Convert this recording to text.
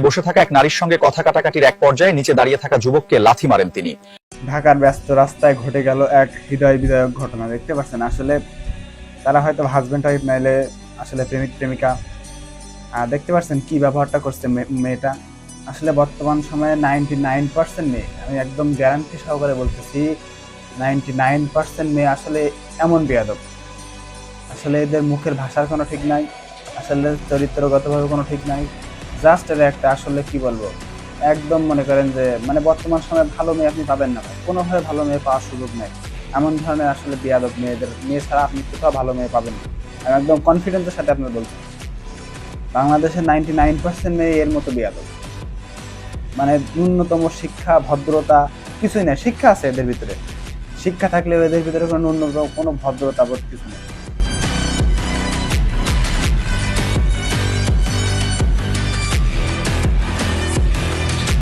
বসে থাকা এক নারীর সঙ্গে কথা কাটাকাটির এক পর্যায়ে নিচে দাঁড়িয়ে থাকা যুবককে লাথি মারেন তিনি। ঢাকার ব্যস্ত রাস্তায় ঘটে গেল এক হৃদয় বিদারক ঘটনা। দেখতে পাচ্ছেন, আসলে তারা হয়তো হাজবেন্ড ওয়াইফ, নাইলে আসলে প্রেমিক প্রেমিকা। দেখতে পাচ্ছেন কি ব্যবহারটা করছে মেয়েটা। আসলে বর্তমান সময়ে 99% মেয়ে, আমি একদম গ্যারান্টি সহকারে বলতেছি, 99% মেয়ে আসলে এমন বেয়াদব। আসলে এদের মুখের ভাষার কোনো ঠিক নাই, আসলে চরিত্রগতভাবে কোনো ঠিক নাই। জাস্ট এর একটা আসলে কি বলবো, একদম মনে করেন যে মানে বর্তমান সময়ে ভালো মেয়ে আপনি পাবেন না ভাই, কোনোভাবে ভালো মেয়ে পাওয়ার সুযোগ নেই। এমন ধরনের আসলে বেয়াদব মেয়ে ছাড়া আপনি কোথাও ভালো মেয়ে পাবেন না। আমি একদম কনফিডেন্সের সাথে আপনার বলছি, বাংলাদেশের 99% মেয়ে এর মতো বেয়াদব। মানে ন্যূনতম শিক্ষা ভদ্রতা কিছুই নেই। শিক্ষা আছে এদের ভিতরে, শিক্ষা থাকলেও এদের ভিতরে কোনো ন্যূনতম কোনো ভদ্রতা বোধ কিছু নেই।